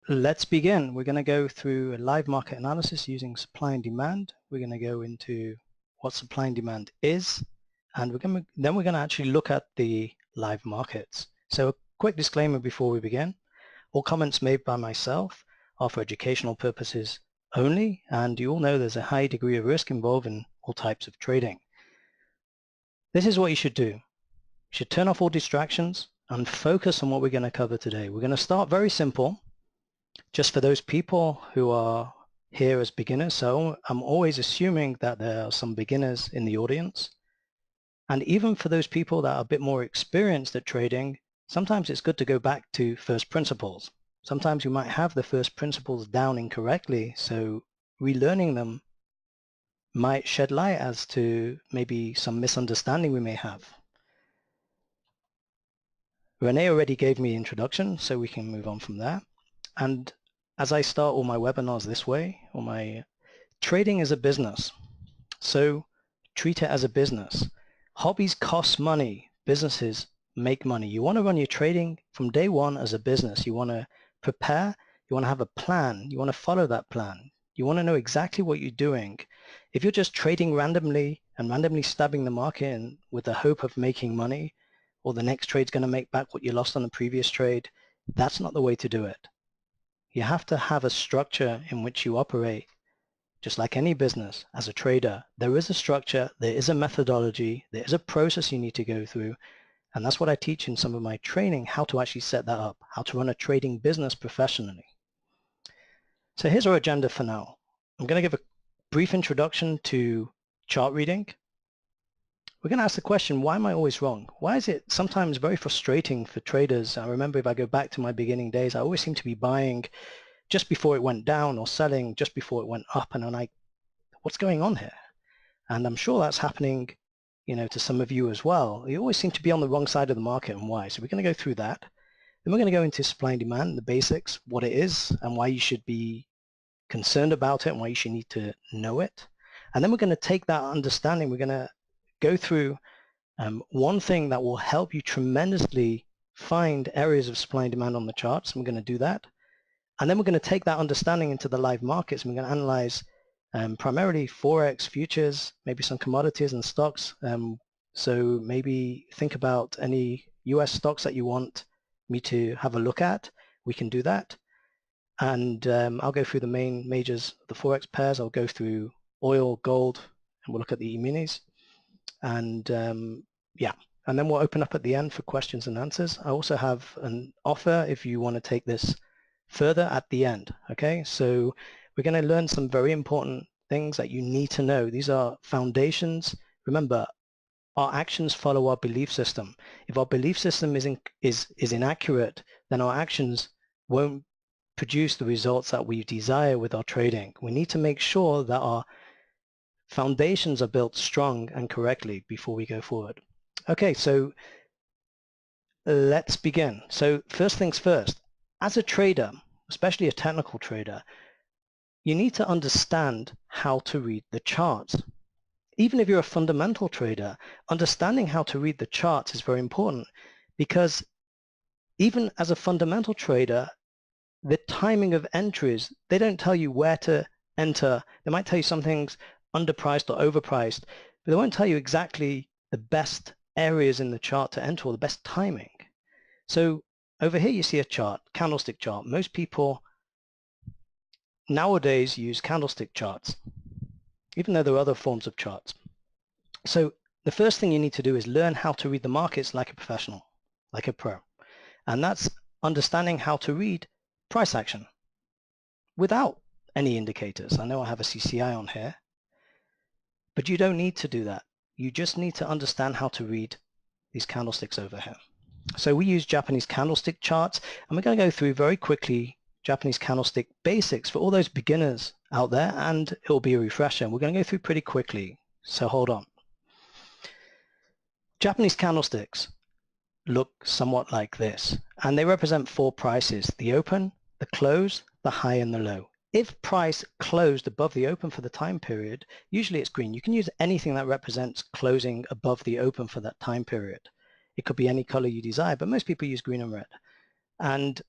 let's begin. We're going to go through a live market analysis using supply and demand. We're going to go into what supply and demand is, and we're going to actually look at the live markets. So a quick disclaimer before we begin. All comments made by myself are for educational purposes only, and you all know there's a high degree of risk involved in all types of trading. This is what you should do. You should turn off all distractions and focus on what we're going to cover today. We're going to start very simple, just for those people who are here as beginners. So I'm always assuming that there are some beginners in the audience. And even for those people that are a bit more experienced at trading, sometimes it's good to go back to first principles. Sometimes you might have the first principles down incorrectly, so relearning them might shed light as to maybe some misunderstanding we may have. Renee already gave me introduction, so we can move on from there. And as I start all my webinars this way, trading is a business. So treat it as a business. Hobbies cost money. Businesses make money. You want to run your trading from day one as a business. You want to prepare. You want to have a plan. You want to follow that plan. You want to know exactly what you're doing. If you're just trading randomly and randomly stabbing the market and with the hope of making money, or the next trade's going to make back what you lost on the previous trade, that's not the way to do it. You have to have a structure in which you operate. Just like any business, as a trader, there is a structure, there is a methodology, there is a process you need to go through, and that's what I teach in some of my training, how to actually set that up, how to run a trading business professionally. So here's our agenda for now. I'm going to give a brief introduction to chart reading. We're going to ask the question, why am I always wrong? Why is it sometimes very frustrating for traders? I remember if I go back to my beginning days, I always seem to be buying just before it went down or selling just before it went up, and I'm like, what's going on here? And I'm sure that's happening, to some of you as well. You always seem to be on the wrong side of the market, and why. So we're going to go through that. Then we're going to go into supply and demand, the basics, what it is and why you should be concerned about it and why you should need to know it. And then we're going to take that understanding, we're going to go through one thing that will help you tremendously find areas of supply and demand on the charts, and we're going to do that. And then we're going to take that understanding into the live markets, and we're going to analyze primarily Forex, futures, maybe some commodities and stocks. So maybe think about any US stocks that you want me to have a look at. We can do that. And I'll go through the main majors, the Forex pairs. I'll go through oil, gold, and we'll look at the E-minis. And yeah, and then we'll open up at the end for questions and answers. I also have an offer if you want to take this further at the end. Okay, so we're going to learn some very important things that you need to know. These are foundations. Remember, our actions follow our belief system. If our belief system is inaccurate, then our actions won't produce the results that we desire with our trading. We need to make sure that our foundations are built strong and correctly before we go forward. Okay, so let's begin. So first things first, as a trader, especially a technical trader, you need to understand how to read the charts. Even if you're a fundamental trader, understanding how to read the charts is very important, because even as a fundamental trader, the timing of entries, they don't tell you where to enter. They might tell you some things underpriced or overpriced, but they won't tell you exactly the best areas in the chart to enter or the best timing. So over here you see a chart, candlestick chart. Most people nowadays use candlestick charts, even though there are other forms of charts. So the first thing you need to do is learn how to read the markets like a professional, like a pro. And that's understanding how to read price action without any indicators. I know I have a CCI on here, but you don't need to do that. You just need to understand how to read these candlesticks over here. So we use Japanese candlestick charts, and we're going to go through very quickly Japanese candlestick basics for all those beginners out there, and it will be a refresher. We're going to go through pretty quickly, so hold on. Japanese candlesticks look somewhat like this, and they represent four prices: the open, the close, the high, and the low. If price closed above the open for the time period, usually it's green. You can use anything that represents closing above the open for that time period. It could be any color you desire, but most people use green and red. And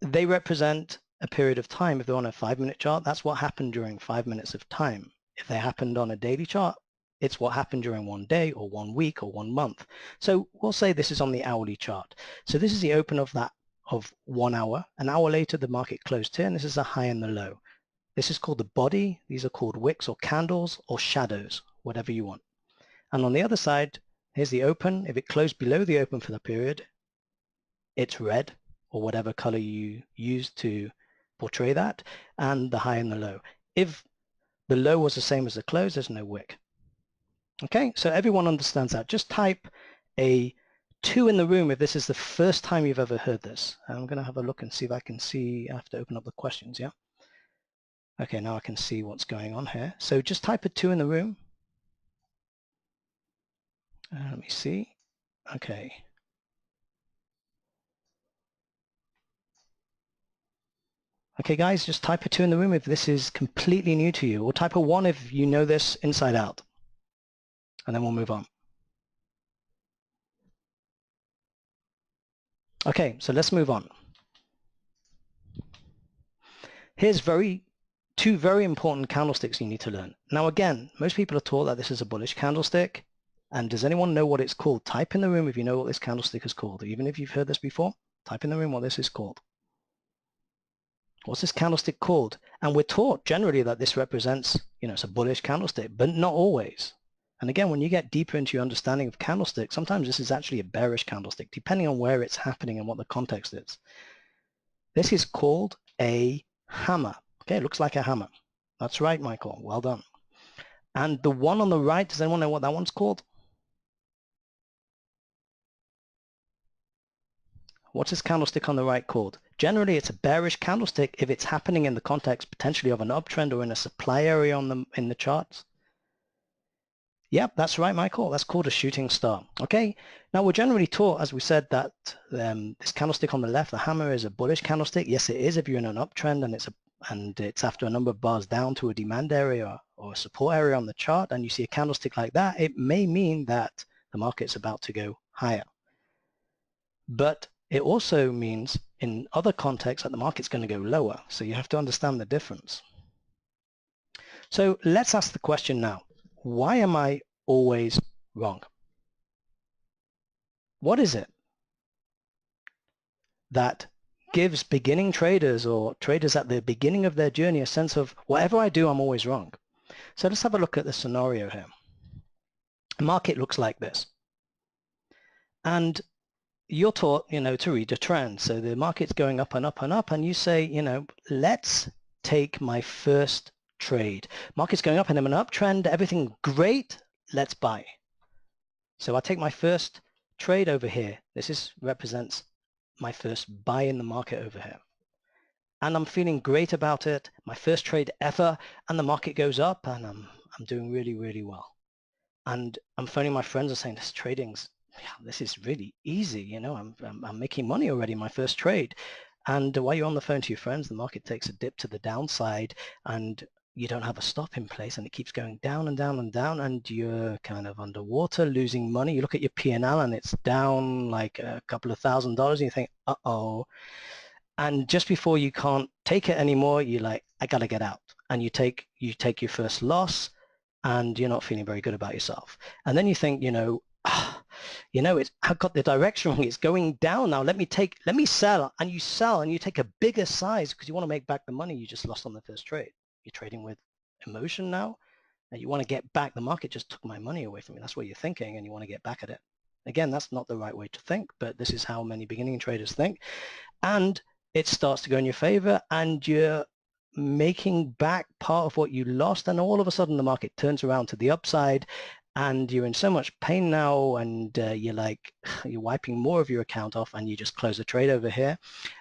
they represent a period of time. If they're on a 5-minute chart, that's what happened during 5 minutes of time. If they happened on a daily chart, it's what happened during 1 day or 1 week or 1 month. So we'll say this is on the hourly chart. So this is the open of that of 1 hour. An hour later, the market closed here, and this is the high and the low. This is called the body. These are called wicks or candles or shadows, whatever you want. And on the other side, here's the open. If it closed below the open for the period, it's red, or whatever color you use to portray that, and the high and the low. If the low was the same as the close, there's no wick. Okay, so everyone understands that. Just type a 2 in the room if this is the first time you've ever heard this. I'm going to have a look and see if I can see. I have to open up the questions, yeah? Okay, now I can see what's going on here. So just type a 2 in the room. Let me see. Okay. Okay, guys, just type a 2 in the room if this is completely new to you, or type a 1 if you know this inside out. And then we'll move on. Okay, so let's move on. Here's two very important candlesticks you need to learn. Now again, most people are taught that this is a bullish candlestick. And does anyone know what it's called? Type in the room if you know what this candlestick is called. Even if you've heard this before, type in the room what this is called. What's this candlestick called? And we're taught generally that this represents, it's a bullish candlestick, but not always. And again, when you get deeper into your understanding of candlesticks, sometimes this is actually a bearish candlestick, depending on where it's happening and what the context is. This is called a hammer. Okay, it looks like a hammer. That's right, Michael. Well done. And the one on the right, does anyone know what that one's called? What's this candlestick on the right called? Generally, it's a bearish candlestick if it's happening in the context potentially of an uptrend or in a supply area in the charts. Yep, that's right, Michael. That's called a shooting star. Okay. Now we're generally taught, as we said, that this candlestick on the left, the hammer, is a bullish candlestick. Yes, it is if you're in an uptrend and it's after a number of bars down to a demand area or a support area on the chart, and you see a candlestick like that, it may mean that the market's about to go higher. But it also means in other contexts that the market's going to go lower. So you have to understand the difference. So let's ask the question now. Why am I always wrong? What is it that gives beginning traders or traders at the beginning of their journey a sense of whatever I do, I'm always wrong? So let's have a look at the scenario here. The market looks like this. And you're taught, to read a trend. So the market's going up and up and up, and you say, let's take my first trade. Market's going up and I'm an uptrend, everything great, let's buy. So I take my first trade over here. This represents my first buy in the market over here. And I'm feeling great about it, my first trade ever, and the market goes up and I'm doing really, really well. And I'm phoning my friends and saying, this is really easy, I'm making money already, my first trade. And while you're on the phone to your friends, the market takes a dip to the downside and you don't have a stop in place and it keeps going down and down and down and you're kind of underwater, losing money. You look at your P&L and it's down like a couple of $1,000s and you think, uh-oh. And just before you can't take it anymore, you're like, I gotta get out. And you take your first loss and you're not feeling very good about yourself. And then you think, I've got the direction wrong. It's going down now. Let me sell. And you sell and you take a bigger size because you want to make back the money you just lost on the first trade. You're trading with emotion now and you want to get back. The market just took my money away from me. That's what you're thinking and you want to get back at it. Again, that's not the right way to think, but this is how many beginning traders think. And it starts to go in your favor and you're making back part of what you lost, and all of a sudden the market turns around to the upside and you're in so much pain now and you're wiping more of your account off and you just close a trade over here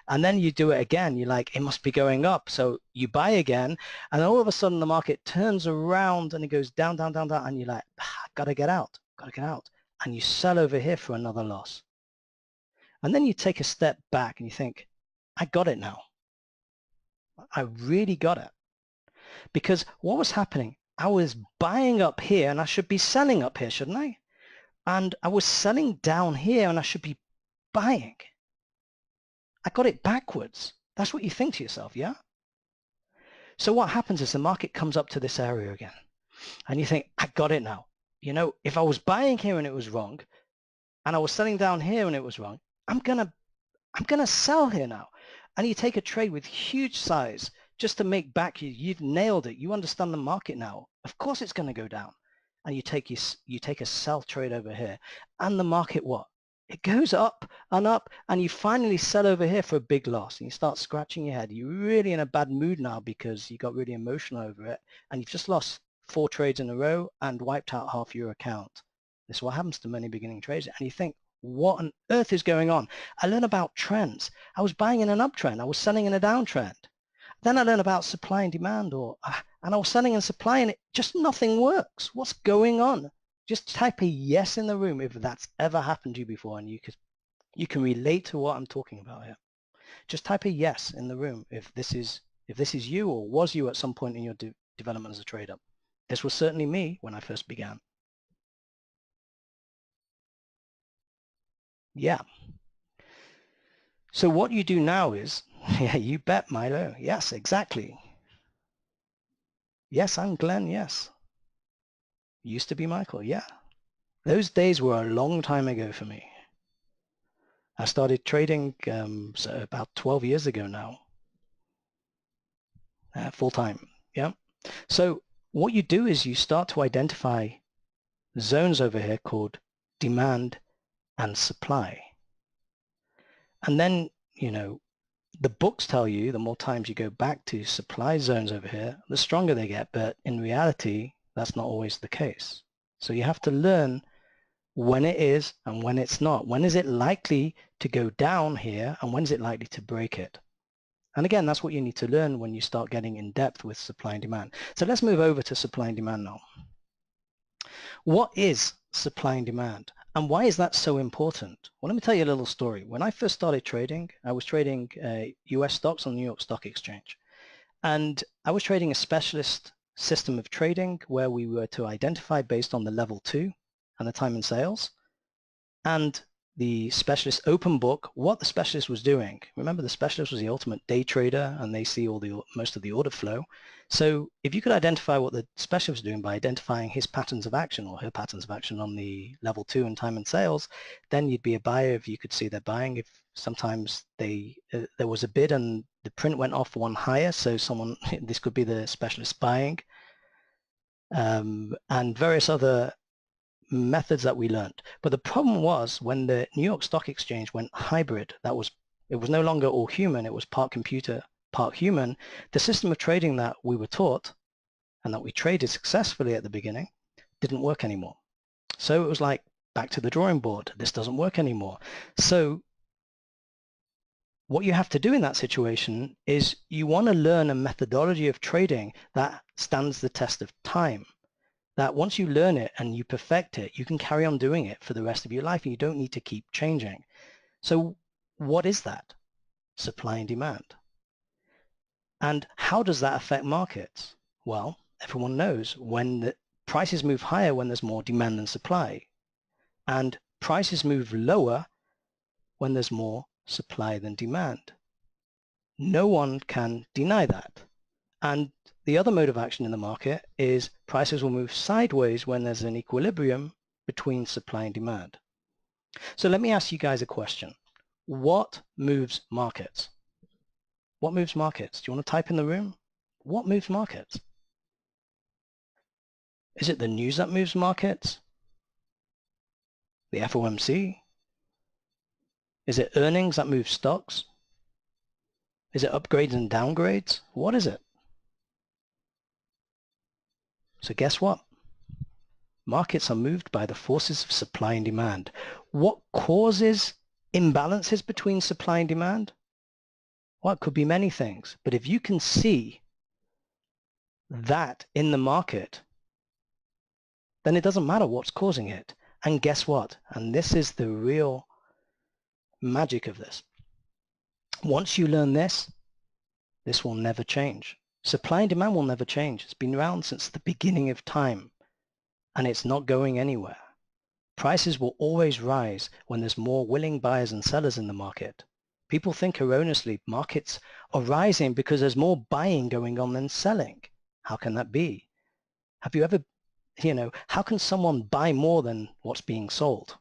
and then you do it again. You're like, it must be going up, so you buy again and all of a sudden the market turns around and it goes down, down, down, down, and you're like, gotta get out, and you sell over here for another loss. And then you take a step back and you think, I got it now. I really got it. Because what was happening? I was buying up here and I should be selling up here, shouldn't I? And I was selling down here and I should be buying. I got it backwards. That's what you think to yourself, yeah? So what happens is the market comes up to this area again, and you think, I got it now. You know, if I was buying here and it was wrong, and I was selling down here and it was wrong, I'm gonna sell here now. And you take a trade with huge size just to make back, you've nailed it. You understand the market now. Of course it's going to go down. And you take a sell trade over here, and the market what? It goes up, and you finally sell over here for a big loss, and you start scratching your head. You're really in a bad mood now because you got really emotional over it, and you've just lost 4 trades in a row and wiped out half your account. This is what happens to many beginning traders, and you think, what on earth is going on? I learned about trends. I was buying in an uptrend. I was selling in a downtrend. Then I learned about supply and demand, and I was selling and supplying it. Just nothing works. What's going on? Just type a yes in the room if that's ever happened to you before, and you can relate to what I'm talking about here. Just type a yes in the room if this is you or was you at some point in your development as a trader. This was certainly me when I first began. Yeah. So what you do now is, yeah, you bet, Milo. Yes, exactly. Yes, I'm Glenn. Yes. Used to be Michael. Yeah. Those days were a long time ago for me. I started trading so about 12 years ago now, full time. Yeah. So what you do is you start to identify zones over here called demand and supply. And then, you know, the books tell you the more times you go back to supply zones over here, the stronger they get. But in reality, that's not always the case. So you have to learn when it is and when it's not. When is it likely to go down here and when is it likely to break it? And again, that's what you need to learn when you start getting in depth with supply and demand. So let's move over to supply and demand now. What is supply and demand? And why is that so important? Well, let me tell you a little story. When I first started trading, I was trading US stocks on the New York Stock Exchange. And I was trading a specialist system of trading where we were to identify based on the level 2 and the time in sales and the specialist open book what the specialist was doing. Remember, the specialist was the ultimate day trader and they see most of the order flow. So if you could identify what the specialist was doing by identifying his patterns of action or her patterns of action on the level 2 and time and sales, then you'd be a buyer if you could see they're buying. If sometimes there was a bid and the print went off one higher, so this could be the specialist buying, and various other methods that we learned. But the problem was when the New York Stock Exchange went hybrid, it was no longer all human, it was part computer, part human. The system of trading that we were taught and that we traded successfully at the beginning didn't work anymore. So it was like back to the drawing board. This doesn't work anymore. So what you have to do in that situation is you want to learn a methodology of trading that stands the test of time. That once you learn it and you perfect it, you can carry on doing it for the rest of your life and you don't need to keep changing. So what is that? Supply and demand. And how does that affect markets? Well, everyone knows when the prices move higher when there's more demand than supply, and prices move lower when there's more supply than demand. No one can deny that. And the other mode of action in the market is prices will move sideways when there's an equilibrium between supply and demand. So let me ask you guys a question. What moves markets? What moves markets? Do you want to type in the room? What moves markets? Is it the news that moves markets? The FOMC? Is it earnings that move stocks? Is it upgrades and downgrades? What is it? So guess what? Markets are moved by the forces of supply and demand. What causes imbalances between supply and demand? Well, it could be many things, but if you can see that in the market, then it doesn't matter what's causing it. And guess what? And this is the real magic of this. Once you learn this will never change. Supply and demand will never change. It's been around since the beginning of time, and it's not going anywhere. Prices will always rise when there's more willing buyers and sellers in the market. People think erroneously markets are rising because there's more buying going on than selling. How can that be? Have you ever, how can someone buy more than what's being sold?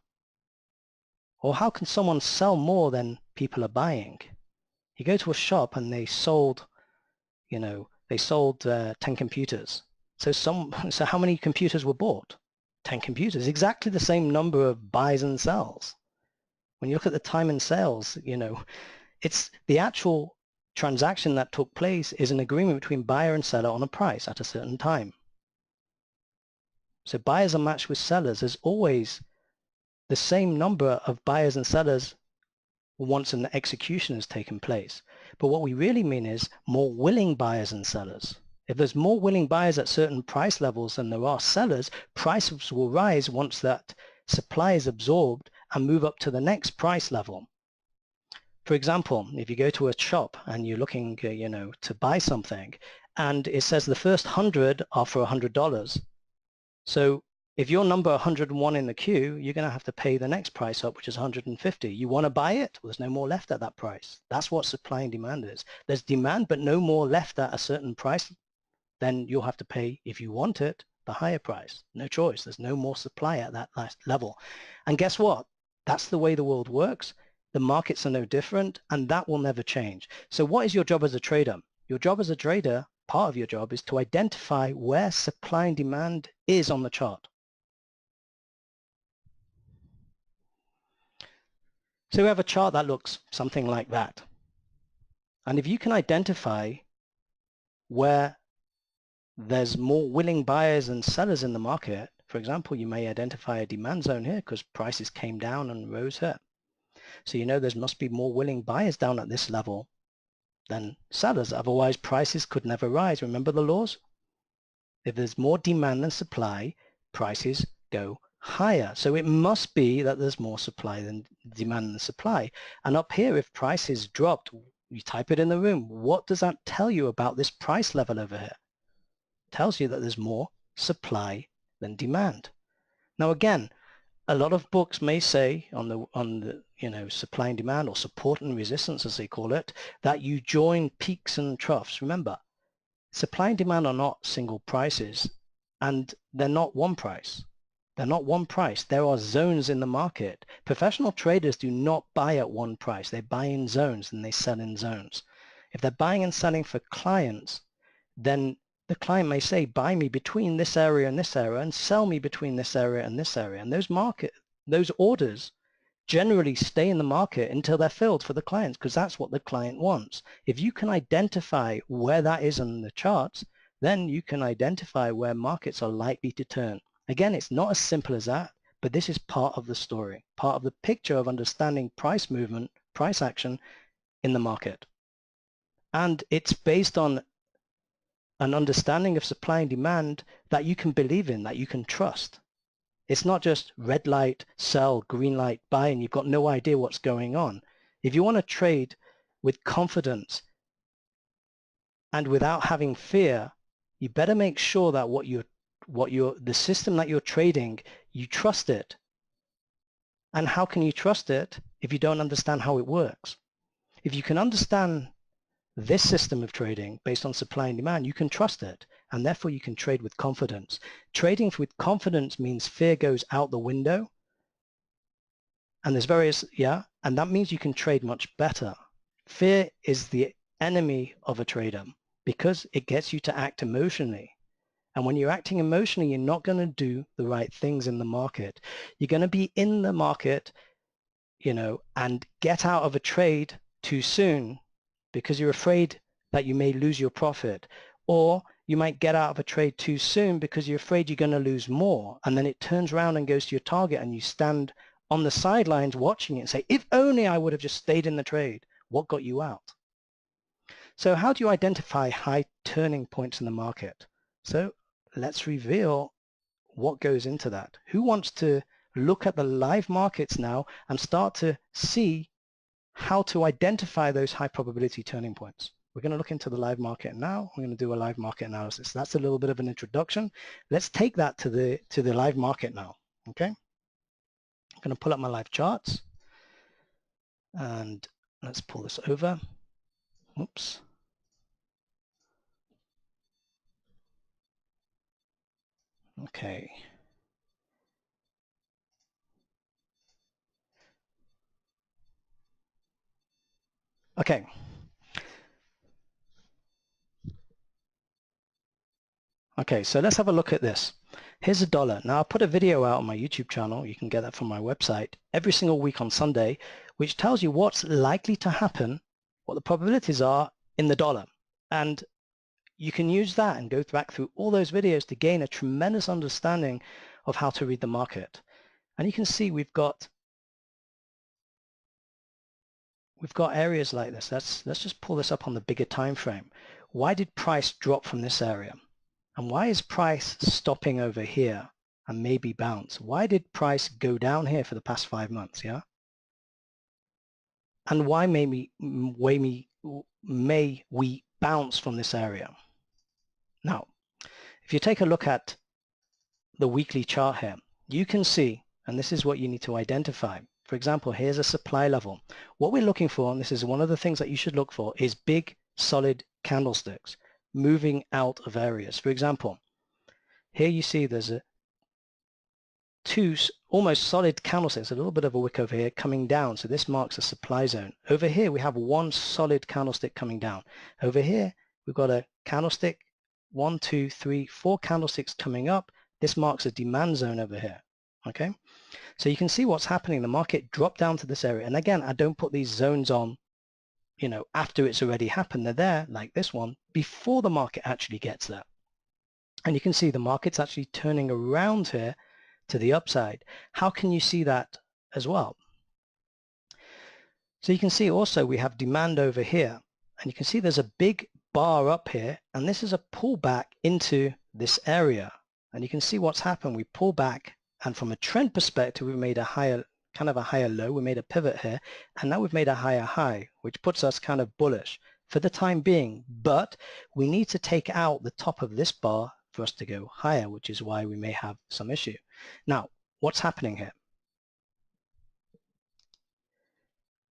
Or how can someone sell more than people are buying? You go to a shop and they sold 10 computers. So how many computers were bought? 10 computers, exactly the same number of buys and sells. When you look at the time and sales, it's the actual transaction that took place is an agreement between buyer and seller on a price at a certain time. So buyers are matched with sellers. There's always the same number of buyers and sellers once an execution has taken place. But what we really mean is more willing buyers and sellers. If there's more willing buyers at certain price levels than there are sellers, prices will rise once that supply is absorbed and move up to the next price level. For example, if you go to a shop and you're looking, to buy something, and it says the first 100 are for $100. So if you're number 101 in the queue, you're going to have to pay the next price up, which is 150. You want to buy it? Well, there's no more left at that price. That's what supply and demand is. There's demand, but no more left at a certain price. Then you'll have to pay, if you want it, the higher price. No choice. There's no more supply at that last level. And guess what? That's the way the world works. The markets are no different, and that will never change. So what is your job as a trader? Your job as a trader, part of your job, is to identify where supply and demand is on the chart. So we have a chart that looks something like that. And if you can identify where there's more willing buyers and sellers in the market, for example, you may identify a demand zone here because prices came down and rose here. So there must be more willing buyers down at this level than sellers. Otherwise, prices could never rise. Remember the laws? If there's more demand than supply, prices go higher. So it must be that there's more supply than demand than supply. And up here, if prices dropped, you type it in the room. What does that tell you about this price level over here? It tells you that there's more supply than demand. Now again, a lot of books may say on the supply and demand, or support and resistance as they call it, that you join peaks and troughs. Remember, supply and demand are not single prices, and they're not one price. They're not one price. There are zones in the market. Professional traders do not buy at one price. They buy in zones and they sell in zones. If they're buying and selling for clients, then the client may say, buy me between this area and this area and sell me between this area and this area. And those orders generally stay in the market until they're filled for the clients, because that's what the client wants. If you can identify where that is on the charts, then you can identify where markets are likely to turn. Again, it's not as simple as that, but this is part of the story, part of the picture of understanding price movement, price action in the market. And it's based on an understanding of supply and demand that you can believe in, that you can trust. It's not just red light, sell, green light, buy, and you've got no idea what's going on. If you want to trade with confidence and without having fear, you better make sure that the system that you're trading, you trust it. And how can you trust it if you don't understand how it works? If you can understand this system of trading based on supply and demand, you can trust it, and therefore you can trade with confidence. Trading with confidence means fear goes out the window, and there's and that means you can trade much better. Fear is the enemy of a trader because it gets you to act emotionally. And when you're acting emotionally, you're not going to do the right things in the market. You're going to be in the market, and get out of a trade too soon because you're afraid that you may lose your profit, or you might get out of a trade too soon because you're afraid you're going to lose more, and then it turns around and goes to your target and you stand on the sidelines watching it and say, if only I would have just stayed in the trade. What got you out? So how do you identify high turning points in the market? So let's reveal what goes into that. Who wants to look at the live markets now and start to see how to identify those high probability turning points? We're going to look into the live market now. We're going to do a live market analysis. That's a little bit of an introduction. Let's take that to the live market now. Okay. I'm going to pull up my live charts, and Let's pull this over. Oops. Okay. Okay. Okay, so let's have a look at this. Here's a dollar. Now, I'll put a video out on my YouTube channel. You can get that from my website every single week on Sunday, which tells you what's likely to happen, what the probabilities are in the dollar. And you can use that and go back through all those videos to gain a tremendous understanding of how to read the market. And you can see we've got areas like this. Let's just pull this up on the bigger time frame. Why did price drop from this area? And why is price stopping over here and maybe bounce? Why did price go down here for the past 5 months, yeah? And why may we bounce from this area? Now, if you take a look at the weekly chart here, you can see, and this is what you need to identify. For example, here's a supply level. What we're looking for, and this is one of the things that you should look for, is big, solid candlesticks moving out of areas. For example, here you see there's two almost solid candlesticks, a little bit of a wick over here coming down. So this marks a supply zone. Over here, we have one solid candlestick coming down. Over here, we've got a candlestick, 1, 2, 3, 4 candlesticks coming up. This marks a demand zone over here. Okay, so you can see what's happening. The market dropped down to this area. And again, I don't put these zones on, you know, after it's already happened. They're there, like this one, before the market actually gets there. And you can see the market's actually turning around here to the upside. How can you see that as well? So you can see also we have demand over here, and you can see there's a big bar up here, and this is a pullback into this area. And you can see what's happened. We pull back, and from a trend perspective, we made a higher, kind of a higher low. We made a pivot here, and now we've made a higher high, which puts us kind of bullish for the time being. But we need to take out the top of this bar for us to go higher, which is why we may have some issue. Now, what's happening here?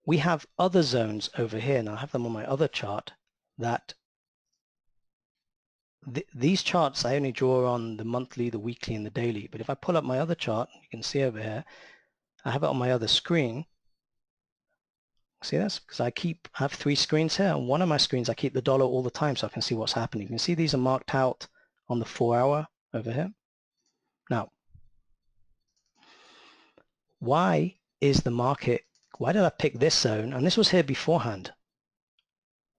We have other zones over here, and I have them on my other chart, that these charts I only draw on the monthly, the weekly, and the daily. But if I pull up my other chart, you can see over here, I have it on my other screen. See this? Because I have 3 screens here. On one of my screens, I keep the dollar all the time so I can see what's happening. You can see these are marked out on the 4-hour over here. Now, why is the market, why did I pick this zone? And this was here beforehand.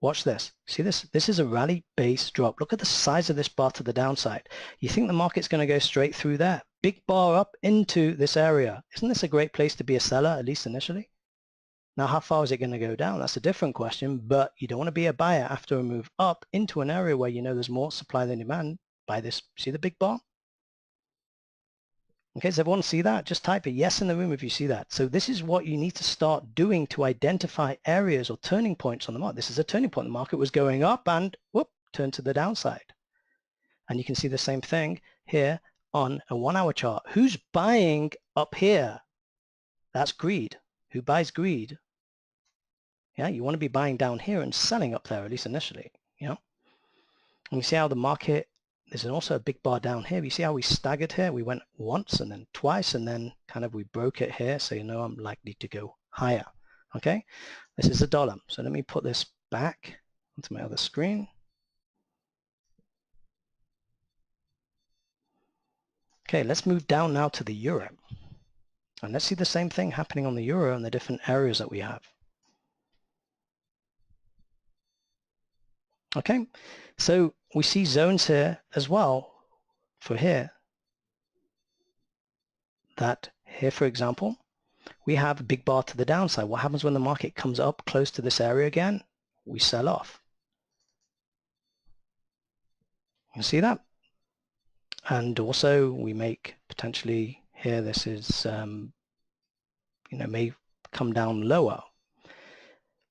Watch this. See this? This is a rally base drop. Look at the size of this bar to the downside. You think the market's going to go straight through there? Big bar up into this area. Isn't this a great place to be a seller, at least initially? Now, how far is it going to go down? That's a different question, but you don't want to be a buyer after a move up into an area where you know there's more supply than demand. Buy this. See the big bar? Okay, does everyone see that? Just type a yes in the room if you see that. So this is what you need to start doing to identify areas or turning points on the market. This is a turning point. The market was going up and whoop, turned to the downside. And you can see the same thing here on a 1-hour chart. Who's buying up here? That's greed. Who buys greed? Yeah, you want to be buying down here and selling up there, at least initially. You know, and you see how the market, there's also a big bar down here. You see how we staggered here? We went once and then twice, and then kind of we broke it here. So you know I'm likely to go higher. Okay, this is the dollar. So let me put this back onto my other screen. Okay, let's move down now to the euro. And let's see the same thing happening on the euro and the different areas that we have. Okay, so we see zones here as well for here. That here, for example, we have a big bar to the downside. What happens when the market comes up close to this area again? We sell off. You see that? And also we make potentially here, this is, you know, may come down lower.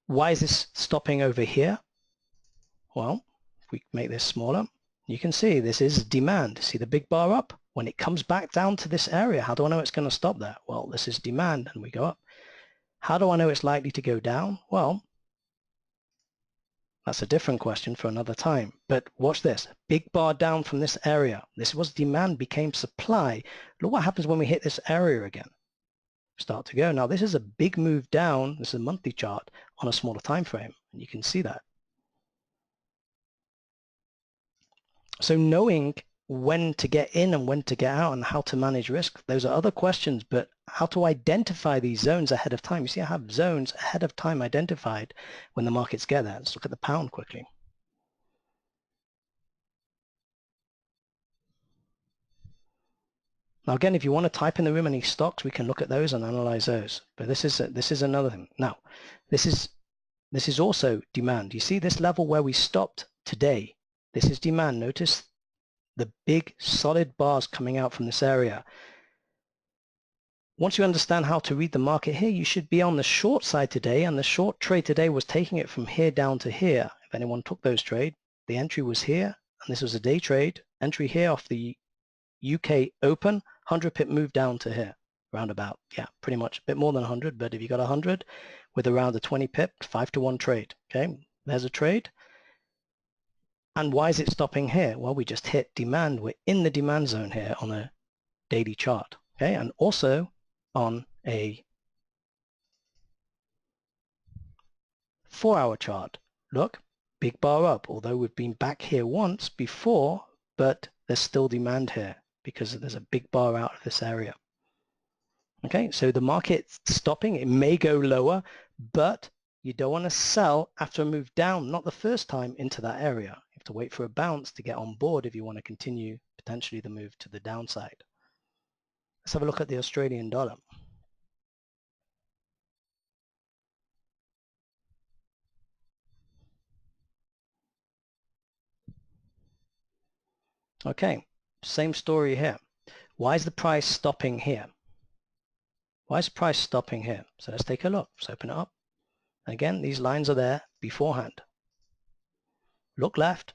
Why is this stopping over here? Well, if we make this smaller, you can see this is demand. See the big bar up? When it comes back down to this area, how do I know it's going to stop there? Well, this is demand and we go up. How do I know it's likely to go down? Well, that's a different question for another time. But watch this. Big bar down from this area. This was demand became supply. Look what happens when we hit this area again. Start to go. Now this is a big move down. This is a monthly chart on a smaller time frame. And you can see that. So knowing when to get in and when to get out and how to manage risk, those are other questions, but how to identify these zones ahead of time. You see, I have zones ahead of time identified when the markets get there. Let's look at the pound quickly. Now again, if you want to type in the room any stocks, we can look at those and analyze those. But this is another thing. Now, this is also demand. You see this level where we stopped today. This is demand. Notice the big solid bars coming out from this area. Once you understand how to read the market here, you should be on the short side today, and the short trade today was taking it from here down to here. If anyone took those trades, the entry was here, and this was a day trade. Entry here off the UK Open, 100 pip move down to here, roundabout. Yeah, pretty much a bit more than 100, but if you got 100 with around a 20 pip, 5-to-1 trade. Okay, there's a trade. And why is it stopping here? Well, we just hit demand. We're in the demand zone here on a daily chart. Okay, and also on a 4-hour chart. Look, big bar up, although we've been back here once before, but there's still demand here because there's a big bar out of this area. Okay, so the market's stopping. It may go lower, but you don't want to sell after a move down, not the first time, into that area. You have to wait for a bounce to get on board if you want to continue potentially the move to the downside. Let's have a look at the Australian dollar. Okay, same story here. Why is the price stopping here? Why is the price stopping here? So let's take a look. Let's open it up. Again, these lines are there beforehand. Look left.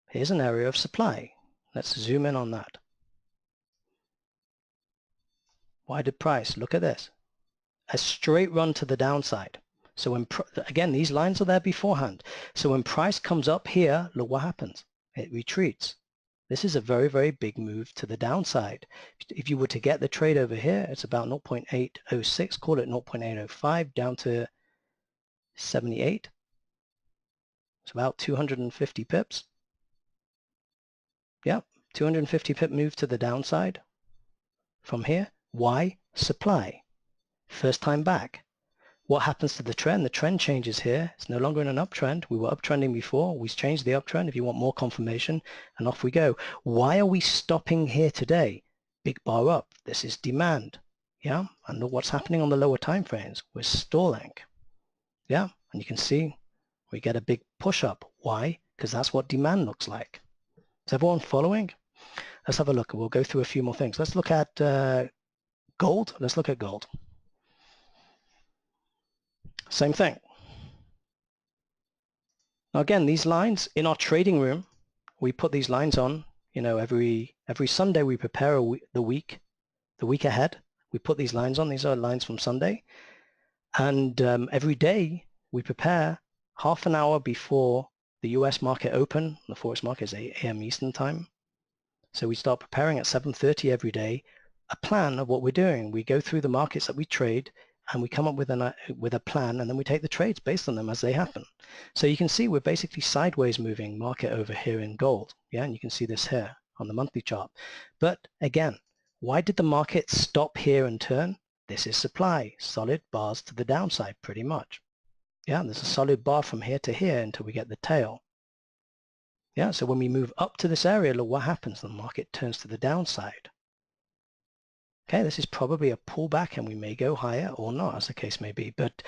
Here's an area of supply. Let's zoom in on that. Why did price? Look at this. A straight run to the downside. So when, again, these lines are there beforehand. So when price comes up here, look what happens. It retreats. This is a very, very big move to the downside. If you were to get the trade over here, it's about 0.806, call it 0.805, down to 78. It's about 250 pips. Yep, 250 pip move to the downside from here. Why? Supply. First time back. What happens to the trend? The trend changes here. It's no longer in an uptrend. We were uptrending before. We changed the uptrend if you want more confirmation, and off we go. Why are we stopping here today? Big bar up. This is demand. Yeah, and look what's happening on the lower time frames. We're stalling. Yeah, and you can see we get a big push up. Why? Because that's what demand looks like. Is everyone following? Let's have a look. We'll go through a few more things. Let's look at gold. Let's look at gold. Same thing. Now again, these lines in our trading room, we put these lines on. You know, every Sunday we prepare the week ahead. We put these lines on. These are lines from Sunday, and every day we prepare half an hour before the U.S. market open. The Forex market is 8 a.m. Eastern time. So we start preparing at 7:30 every day a plan of what we're doing. We go through the markets that we trade, and we come up with a plan, and then we take the trades based on them as they happen. So you can see we're basically sideways moving market over here in gold. Yeah, and you can see this here on the monthly chart. But again, why did the market stop here and turn? This is supply, solid bars to the downside pretty much. Yeah, there's a solid bar from here to here until we get the tail. Yeah, so when we move up to this area, look what happens. The market turns to the downside. Okay, this is probably a pullback, and we may go higher or not, as the case may be. But,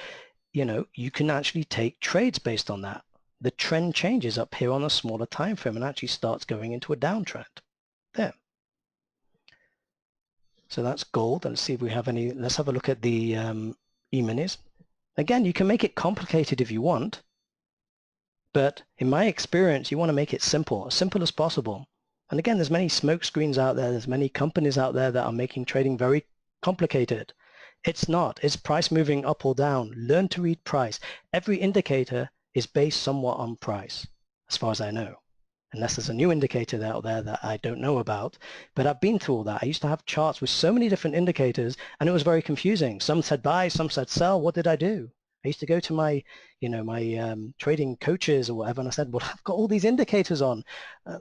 you know, you can actually take trades based on that. The trend changes up here on a smaller time frame and actually starts going into a downtrend. There. So that's gold. Let's see if we have any. Let's have a look at the E-minis. Again, you can make it complicated if you want. But in my experience, you want to make it simple, as simple as possible. And again, there's many smoke screens out there. There's many companies out there that are making trading very complicated. It's not. Is price moving up or down? Learn to read price. Every indicator is based somewhat on price, as far as I know. Unless there's a new indicator out there that I don't know about. But I've been through all that. I used to have charts with so many different indicators, and it was very confusing. Some said buy, some said sell. What did I do? I used to go to my, trading coaches or whatever, and I said, well, I've got all these indicators on.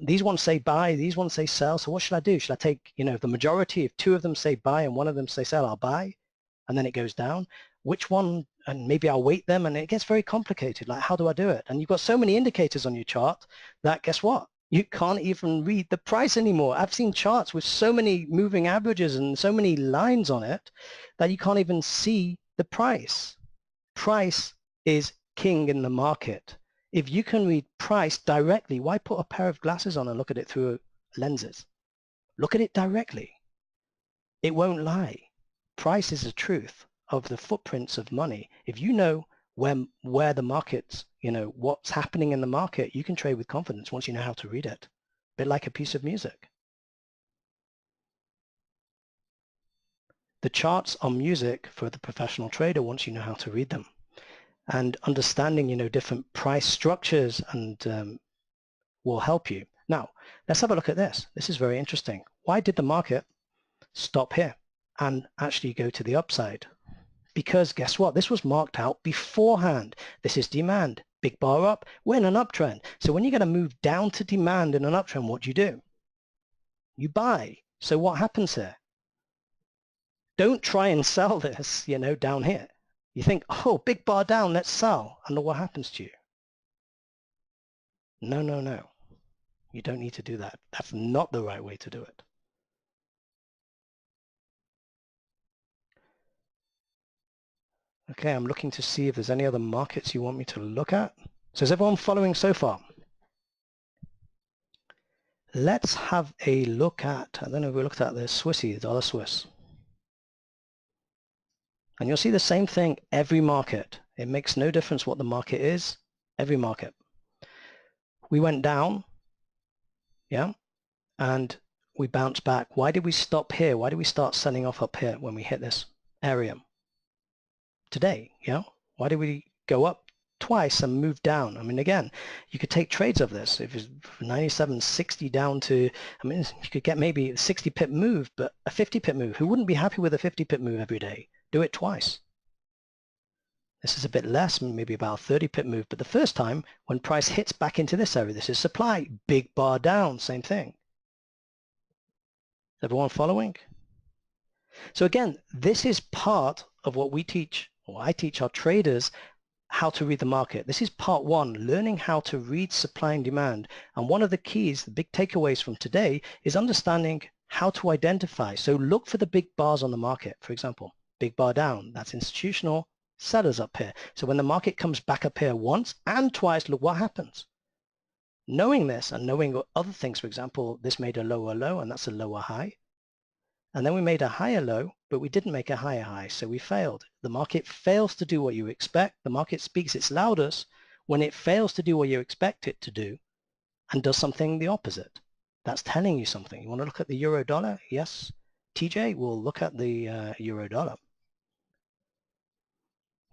These ones say buy, these ones say sell. So what should I do? Should I take, the majority, if two of them say buy and one of them say sell, I'll buy, and then it goes down. Which one? And maybe I'll weight them, and it gets very complicated. Like, how do I do it? And you've got so many indicators on your chart that, guess what? You can't even read the price anymore. I've seen charts with so many moving averages and so many lines on it that you can't even see the price. Price is king in the market. If you can read price directly, why put a pair of glasses on and look at it through lenses? Look at it directly. It won't lie. Price is the truth of the footprints of money. If you know where the markets, what's happening in the market, you can trade with confidence once you know how to read it. A bit like a piece of music. The charts are music for the professional trader once you know how to read them. And understanding, different price structures and will help you. Now, let's have a look at this. This is very interesting. Why did the market stop here and actually go to the upside? Because guess what? This was marked out beforehand. This is demand. Big bar up. We're in an uptrend. So when you're going to move down to demand in an uptrend, what do? You buy. So what happens here? Don't try and sell this, down here. You think, oh, big bar down, let's sell. And look what happens to you. No, no, no. You don't need to do that. That's not the right way to do it. Okay, I'm looking to see if there's any other markets you want me to look at. So is everyone following so far? Let's have a look at, I don't know if we looked at the Swissy, the dollar Swiss. And you'll see the same thing every market. It makes no difference what the market is, every market. We went down, yeah, and we bounced back. Why did we stop here? Why did we start selling off up here when we hit this area? Today, yeah? Why did we go up twice and move down? I mean, again, you could take trades of this. If it's 97.60 down to, I mean, you could get maybe a 60 pip move, but a 50 pip move. Who wouldn't be happy with a 50 pip move every day? Do it twice. This is a bit less, maybe about a 30 pip move, but the first time when price hits back into this area, this is supply, big bar down, same thing. Is everyone following? So again, this is part of what we teach, or I teach our traders, how to read the market. This is part one, learning how to read supply and demand. And one of the keys, the big takeaways from today, is understanding how to identify. So look for the big bars on the market. For example, big bar down, that's institutional sellers up here. So when the market comes back up here once and twice, look what happens. Knowing this and knowing other things, for example, this made a lower low and that's a lower high. And then we made a higher low, but we didn't make a higher high, so we failed. The market fails to do what you expect. The market speaks its loudest when it fails to do what you expect it to do and does something the opposite. That's telling you something. You want to look at the euro dollar? Yes. TJ, we'll look at the euro dollar.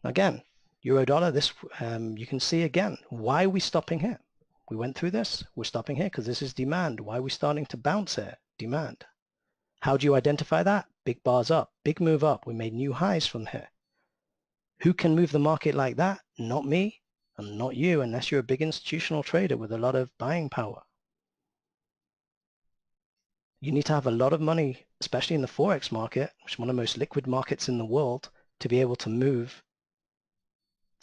Again, euro dollar, this you can see again, why are we stopping here? We went through this. We're stopping here because this is demand. Why are we starting to bounce here? Demand. How do you identify that? Big bars up, big move up. We made new highs from here. Who can move the market like that? Not me and not you, unless you're a big institutional trader with a lot of buying power. You need to have a lot of money, especially in the Forex market, which is one of the most liquid markets in the world, to be able to move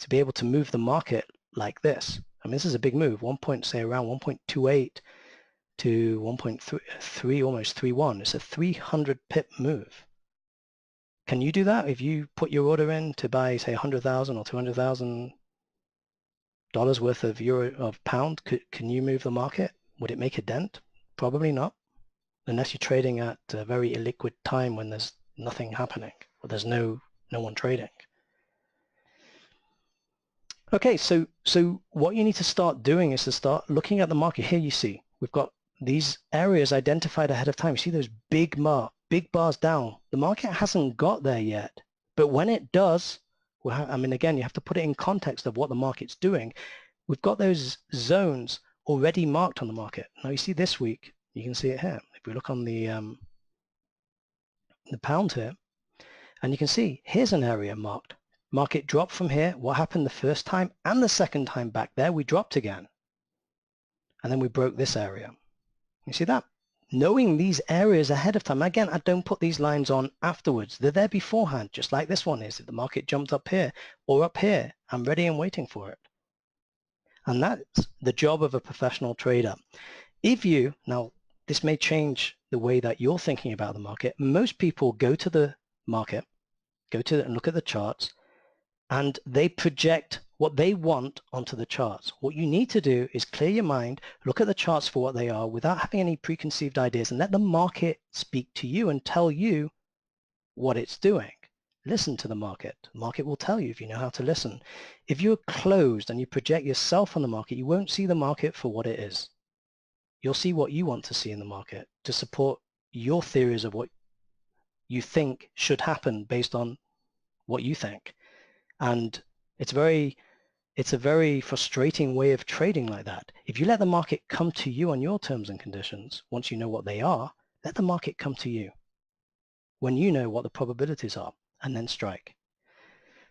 the market like this. I mean, this is a big move, say around 1.28 to 1.3, almost 3.1. It's a 300 pip move. Can you do that if you put your order in to buy, say, $100,000 or $200,000 worth of pound? Can you move the market? Would it make a dent? Probably not, unless you're trading at a very illiquid time when there's nothing happening or there's no one trading. Okay, so what you need to start doing is to start looking at the market. Here you see we've got these areas identified ahead of time. You see those big bars down. The market hasn't got there yet. But when it does, well, I mean, again, you have to put it in context of what the market's doing. We've got those zones already marked on the market. Now you see this week, you can see it here. If we look on the pound here, and you can see here's an area marked. Market dropped from here. What happened the first time and the second time back there? We dropped again. And then we broke this area. You see that? Knowing these areas ahead of time. Again, I don't put these lines on afterwards. They're there beforehand, just like this one is. If the market jumped up here or up here, I'm ready and waiting for it. And that's the job of a professional trader. If you, now this may change the way that you're thinking about the market. Most people go to the market, and look at the charts, and they project what they want onto the charts. What you need to do is clear your mind, look at the charts for what they are without having any preconceived ideas, and let the market speak to you and tell you what it's doing. Listen to the market. The market will tell you if you know how to listen. If you're closed and you project yourself on the market, you won't see the market for what it is. You'll see what you want to see in the market to support your theories of what you think should happen based on what you think. And it's a very frustrating way of trading like that. If you let the market come to you on your terms and conditions, once you know what they are, let the market come to you when you know what the probabilities are, and then strike.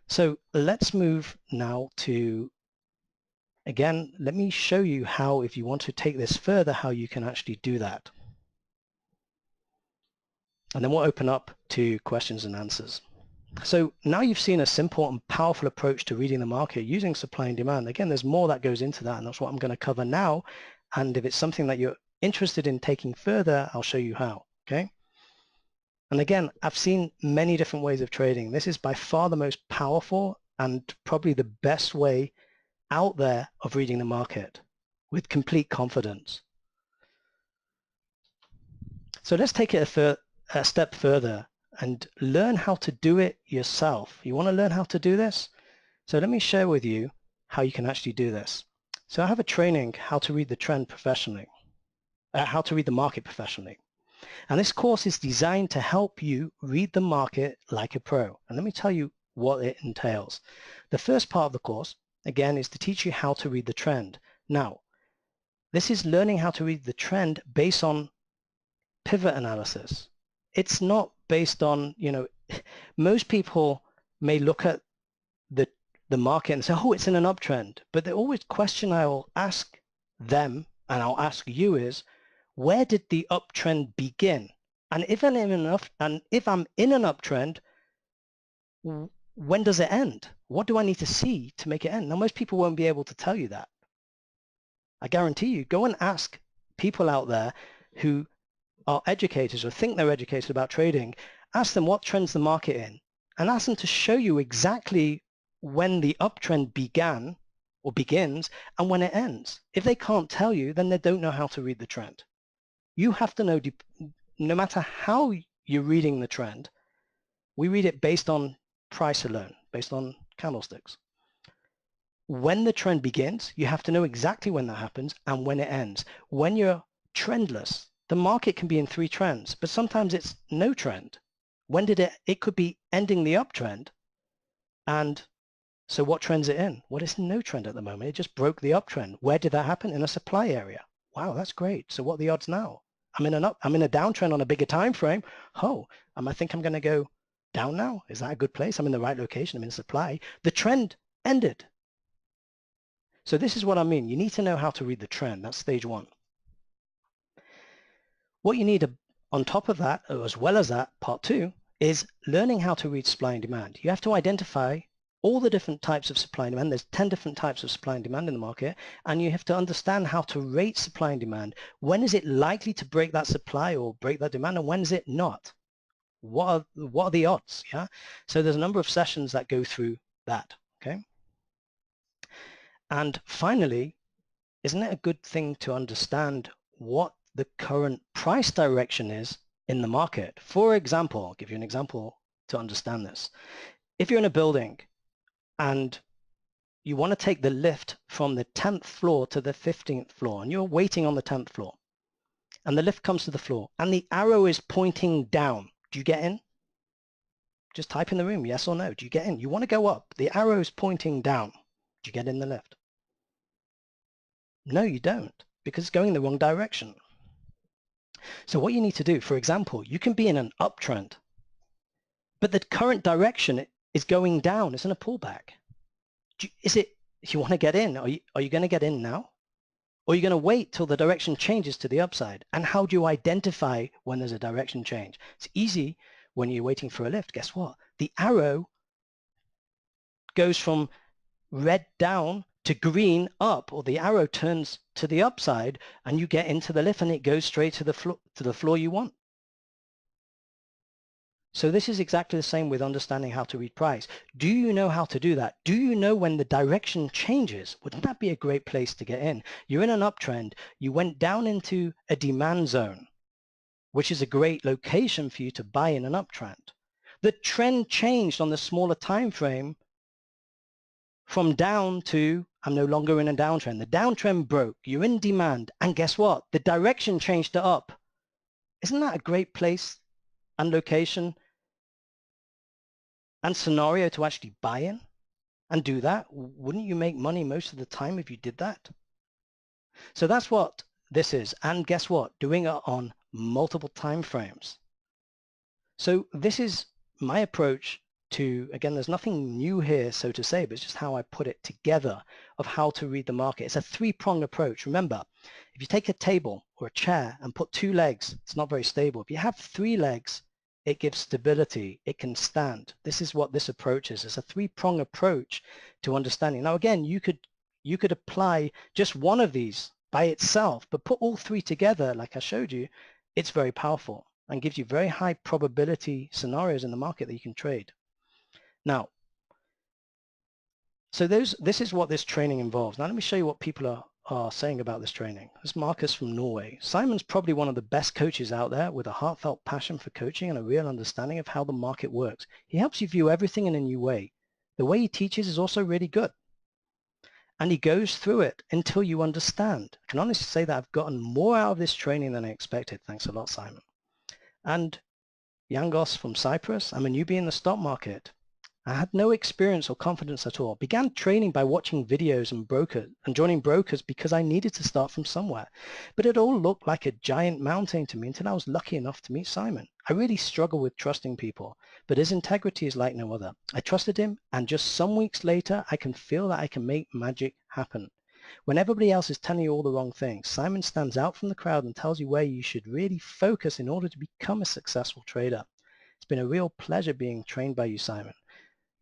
So let's move now to, again, let me show you how, if you want to take this further, how you can actually do that. And then we'll open up to questions and answers. So now you've seen a simple and powerful approach to reading the market using supply and demand. Again, there's more that goes into that, and that's what I'm going to cover now. And if it's something that you're interested in taking further, I'll show you how, okay? And again, I've seen many different ways of trading. This is by far the most powerful and probably the best way out there of reading the market with complete confidence. So let's take it a step further and learn how to do it yourself. You want to learn how to do this? So let me share with you how you can actually do this. So I have a training, how to read the trend professionally, how to read the market professionally. And this course is designed to help you read the market like a pro. And let me tell you what it entails. The first part of the course, again, is to teach you how to read the trend. Now, this is learning how to read the trend based on pivot analysis. It's not based on, most people may look at the market and say, oh, it's in an uptrend. But the always question I'll ask them, and I'll ask you, is where did the uptrend begin? And if I'm in an uptrend, when does it end? What do I need to see to make it end? Now, most people won't be able to tell you that. I guarantee you, go and ask people out there who are educators or think they're educated about trading, ask them what trends the market in, and ask them to show you exactly when the uptrend began or begins and when it ends. If they can't tell you, then they don't know how to read the trend. You have to know, no matter how you're reading the trend, we read it based on price alone, based on candlesticks. When the trend begins, you have to know exactly when that happens and when it ends. When you're trendless, the market can be in 3 trends, but sometimes it's no trend. When did it could be ending the uptrend. And so what trend's it in? Well, it's no trend at the moment. It just broke the uptrend. Where did that happen? In a supply area. Wow, that's great. So what are the odds now? I'm in a downtrend on a bigger time frame. Oh, I think I'm going to go down now. Is that a good place? I'm in the right location. I'm in supply. The trend ended. So this is what I mean. You need to know how to read the trend. That's stage 1. What you need on top of that, or as well as that, part 2, is learning how to read supply and demand. You have to identify all the different types of supply and demand. There's 10 different types of supply and demand in the market, and you have to understand how to rate supply and demand. When is it likely to break that supply or break that demand, and when is it not? What are the odds? Yeah. So there's a number of sessions that go through that. Okay. And finally, isn't it a good thing to understand what the current price direction is in the market? For example, I'll give you an example to understand this. If you're in a building and you want to take the lift from the 10th floor to the 15th floor, and you're waiting on the 10th floor, and the lift comes to the floor, and the arrow is pointing down, do you get in? Just type in the room, yes or no. Do you get in? You want to go up. The arrow's pointing down. Do you get in the lift? No, you don't, because it's going in the wrong direction. So what you need to do, for example, you can be in an uptrend, but the current direction is going down. It's in a pullback. You want to get in? Are you going to get in now? Or are you going to wait till the direction changes to the upside? And how do you identify when there's a direction change? It's easy when you're waiting for a lift. Guess what? The arrow goes from red down to green up, or the arrow turns to the upside, and you get into the lift and it goes straight to the floor you want. So this is exactly the same with understanding how to read price. Do you know how to do that? Do you know when the direction changes? Wouldn't that be a great place to get in? You're in an uptrend. You went down into a demand zone, which is a great location for you to buy in an uptrend. The trend changed on the smaller time frame from down to, I'm no longer in a downtrend. The downtrend broke. You're in demand. And guess what? The direction changed to up. Isn't that a great place and location and scenario to actually buy in and do that? Wouldn't you make money most of the time if you did that? So that's what this is. And guess what? Doing it on multiple time frames. So this is my approach to, again, there's nothing new here, so to say, but it's just how I put it together of how to read the market. It's a three-pronged approach. Remember, if you take a table or a chair and put two legs, it's not very stable. If you have three legs, it gives stability. It can stand. This is what this approach is. It's a three-pronged approach to understanding. Now, again, you could apply just one of these by itself, but put all three together, like I showed you, it's very powerful and gives you very high probability scenarios in the market that you can trade. Now, so this is what this training involves. Now let me show you what people are saying about this training. This is Marcus from Norway. Simon's probably one of the best coaches out there with a heartfelt passion for coaching and a real understanding of how the market works. He helps you view everything in a new way. The way he teaches is also really good. And he goes through it until you understand. I can honestly say that I've gotten more out of this training than I expected. Thanks a lot, Simon. And Yangos from Cyprus. I'm a newbie in the stock market. I had no experience or confidence at all. Began trading by watching videos and joining brokers because I needed to start from somewhere. But it all looked like a giant mountain to me until I was lucky enough to meet Simon. I really struggle with trusting people, but his integrity is like no other. I trusted him, and just some weeks later, I can feel that I can make magic happen. When everybody else is telling you all the wrong things, Simon stands out from the crowd and tells you where you should really focus in order to become a successful trader. It's been a real pleasure being trained by you, Simon.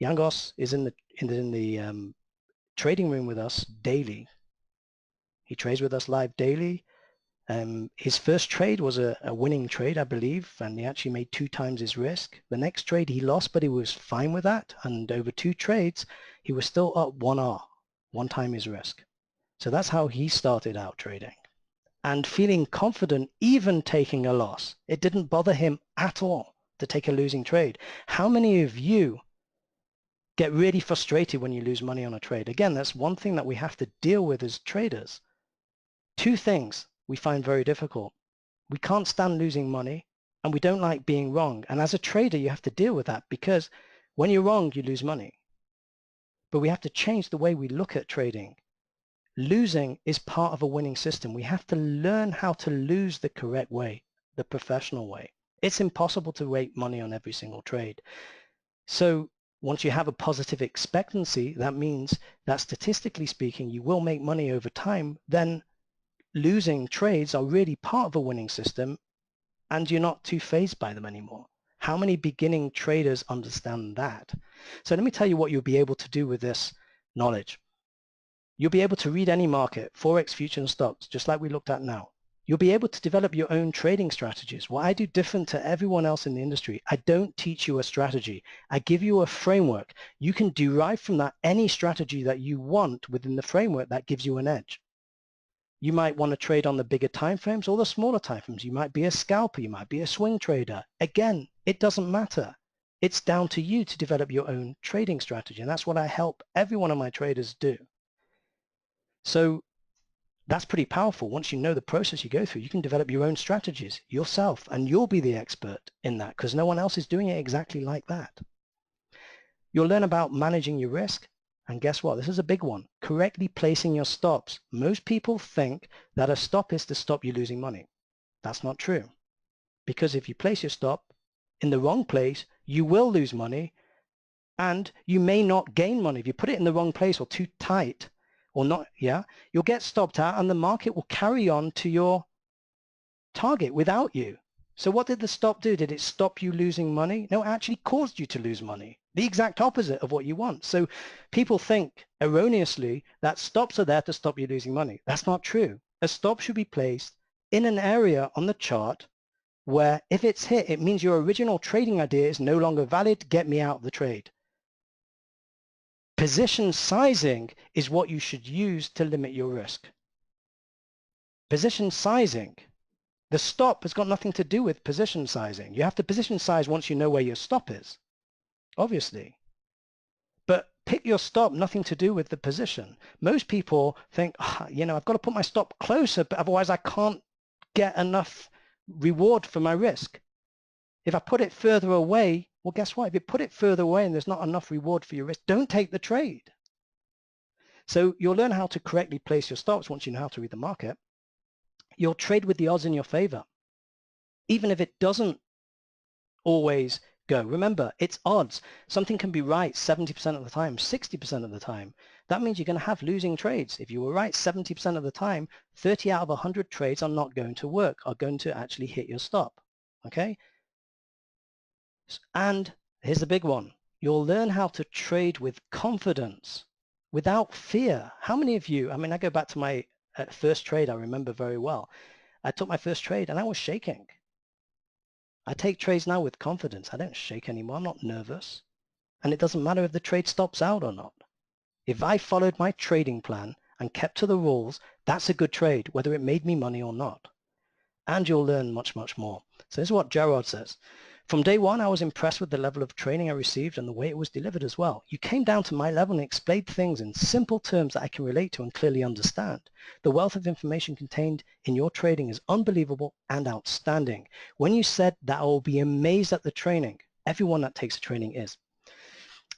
Yangos is in the trading room with us daily. He trades with us live daily. His first trade was a winning trade, I believe, and he actually made 2 times his risk. The next trade he lost, but he was fine with that. And over 2 trades, he was still up 1R, 1 time his risk. So that's how he started out trading. And feeling confident, even taking a loss. It didn't bother him at all to take a losing trade. How many of you get really frustrated when you lose money on a trade? Again, that's one thing that we have to deal with as traders. 2 things we find very difficult. We can't stand losing money, and we don't like being wrong. And as a trader, you have to deal with that, because when you're wrong, you lose money. But we have to change the way we look at trading. Losing is part of a winning system. We have to learn how to lose the correct way, the professional way. It's impossible to make money on every single trade. So once you have a positive expectancy, that means that statistically speaking, you will make money over time. Then losing trades are really part of a winning system, and you're not too fazed by them anymore. How many beginning traders understand that? So let me tell you what you'll be able to do with this knowledge. You'll be able to read any market, Forex, futures, and stocks, just like we looked at now. You'll be able to develop your own trading strategies. What I do different to everyone else in the industry, I don't teach you a strategy. I give you a framework. You can derive from that any strategy that you want within the framework that gives you an edge. You might want to trade on the bigger time frames or the smaller time frames. You might be a scalper. You might be a swing trader. Again, it doesn't matter. It's down to you to develop your own trading strategy. And that's what I help every one of my traders do. So that's pretty powerful. Once you know the process you go through, you can develop your own strategies yourself, and you'll be the expert in that because no one else is doing it exactly like that. You'll learn about managing your risk. And guess what? This is a big one. Correctly placing your stops. Most people think that a stop is to stop you losing money. That's not true. Because if you place your stop in the wrong place, you will lose money and you may not gain money. If you put it in the wrong place or too tight or not, you'll get stopped out and the market will carry on to your target without you. So what did the stop do? Did it stop you losing money? No, it actually caused you to lose money. The exact opposite of what you want. So people think erroneously that stops are there to stop you losing money. That's not true. A stop should be placed in an area on the chart where if it's hit, it means your original trading idea is no longer valid. Get me out of the trade. Position sizing is what you should use to limit your risk. Position sizing. The stop has got nothing to do with position sizing. You have to position size once you know where your stop is, obviously. But pick your stop, nothing to do with the position. Most people think, I've got to put my stop closer, but otherwise I can't get enough reward for my risk. If I put it further away, well, guess what? If you put it further away and there's not enough reward for your risk, don't take the trade. So you'll learn how to correctly place your stops once you know how to read the market. You'll trade with the odds in your favor, even if it doesn't always go. Remember, it's odds. Something can be right 70% of the time, 60% of the time. That means you're going to have losing trades. If you were right 70% of the time, 30 out of 100 trades are not going to work, are going to actually hit your stop. Okay? And here's the big one. You'll learn how to trade with confidence, without fear. How many of you, I go back to my first trade I remember very well. I took my first trade and I was shaking. I take trades now with confidence. I don't shake anymore. I'm not nervous. And it doesn't matter if the trade stops out or not. If I followed my trading plan and kept to the rules, that's a good trade, whether it made me money or not. And you'll learn much, much more. So this is what Gerard says. From day one, I was impressed with the level of training I received and the way it was delivered as well. You came down to my level and explained things in simple terms that I can relate to and clearly understand. The wealth of information contained in your trading is unbelievable and outstanding. When you said that I will be amazed at the training, everyone that takes the training is.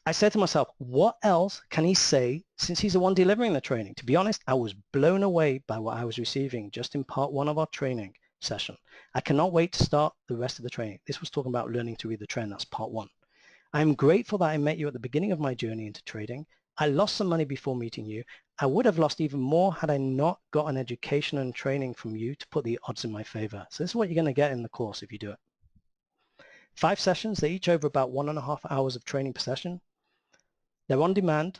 I said to myself, what else can he say since he's the one delivering the training? To be honest, I was blown away by what I was receiving just in part one of our training session. I cannot wait to start the rest of the training. This was talking about learning to read the trend. That's part one. I'm grateful that I met you at the beginning of my journey into trading. I lost some money before meeting you. I would have lost even more had I not got an education and training from you to put the odds in my favor. So this is what you're going to get in the course if you do it. 5 sessions, they each over about 1.5 hours of training per session. They're on demand.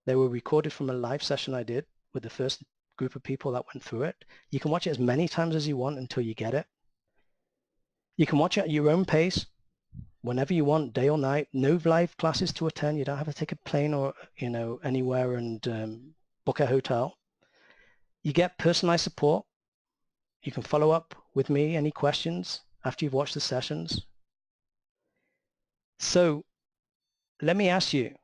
They were recorded from a live session I did with the first group of people that went through it. You can watch it as many times as you want until you get it. You can watch it at your own pace, whenever you want, day or night. No live classes to attend. You don't have to take a plane or anywhere and book a hotel. You get personalized support. You can follow up with me, any questions after you've watched the sessions. So let me ask you,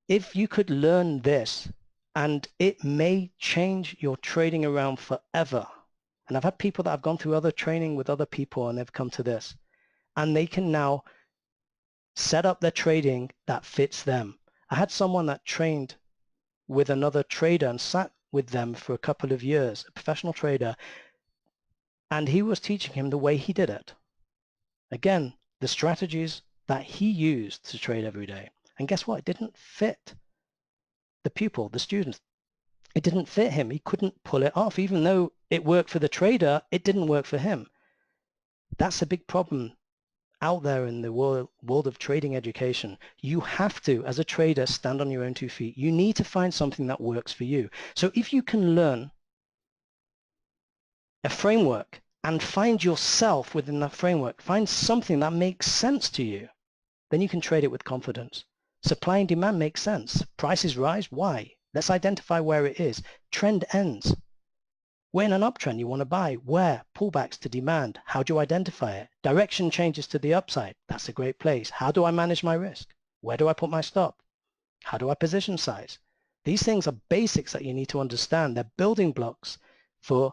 if you could learn this, and it may change your trading around forever. And I've had people that have gone through other training with other people and they've come to this, and they can now set up their trading that fits them. I had someone that trained with another trader and sat with them for a couple of years, a professional trader, and he was teaching him the way he did it. Again, the strategies that he used to trade every day. And guess what? It didn't fit the pupil, the student. It didn't fit him. He couldn't pull it off. Even though it worked for the trader, it didn't work for him. That's a big problem out there in the world of trading education. You have to, as a trader, stand on your own 2 feet. You need to find something that works for you. So if you can learn a framework and find yourself within that framework, find something that makes sense to you, then you can trade it with confidence. Supply and demand makes sense. Prices rise. Why? Let's identify where it is. Trend ends. We're in an uptrend. You want to buy. Where? Pullbacks to demand. How do you identify it? Direction changes to the upside. That's a great place. How do I manage my risk? Where do I put my stop? How do I position size? These things are basics that you need to understand. They're building blocks for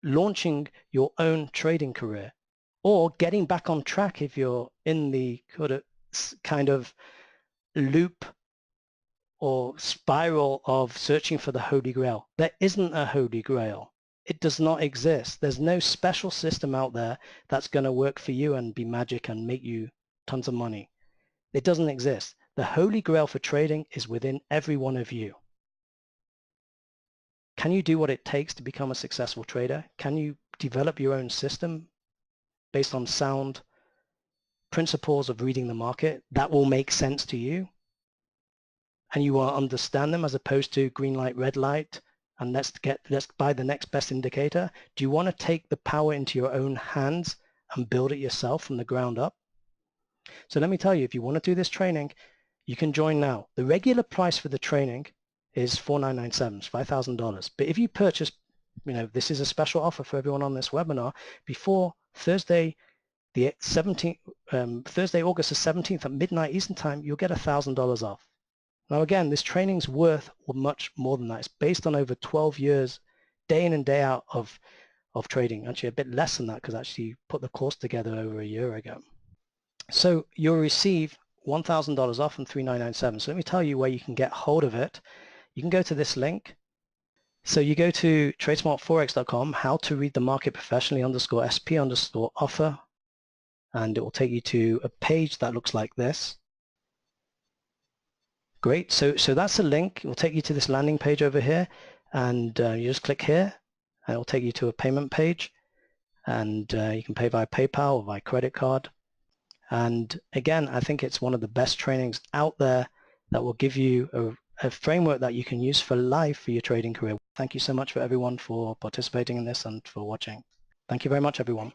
launching your own trading career or getting back on track if you're in the kind of loop or spiral of searching for the Holy Grail. There isn't a Holy Grail. It does not exist. There's no special system out there that's going to work for you and be magic and make you tons of money. It doesn't exist. The Holy Grail for trading is within every one of you. Can you do what it takes to become a successful trader? Can you develop your own system based on sound principles of reading the market that will make sense to you? And you will understand them as opposed to green light, red light, and let's buy the next best indicator. Do you want to take the power into your own hands and build it yourself from the ground up? So let me tell you, if you want to do this training, you can join now. The regular price for the training is $4,997, $5,000. But if you purchase, this is a special offer for everyone on this webinar, before Thursday, the 17th, Thursday, August the 17th at midnight Eastern time, you'll get $1,000 off. Now again, this training's worth much more than that. It's based on over 12 years, day in and day out of trading. Actually a bit less than that because I actually put the course together over a year ago. So you'll receive $1,000 off from $3,997. So let me tell you where you can get hold of it. You can go to this link. So you go to tradesmartforex.com, how to read the market professionally _SP_offer, and it will take you to a page that looks like this. Great, so that's a link. It will take you to this landing page over here, and you just click here, and it will take you to a payment page, and you can pay via PayPal or via credit card. And again, I think it's one of the best trainings out there that will give you a framework that you can use for life for your trading career. Thank you so much for everyone for participating in this and for watching. Thank you very much, everyone.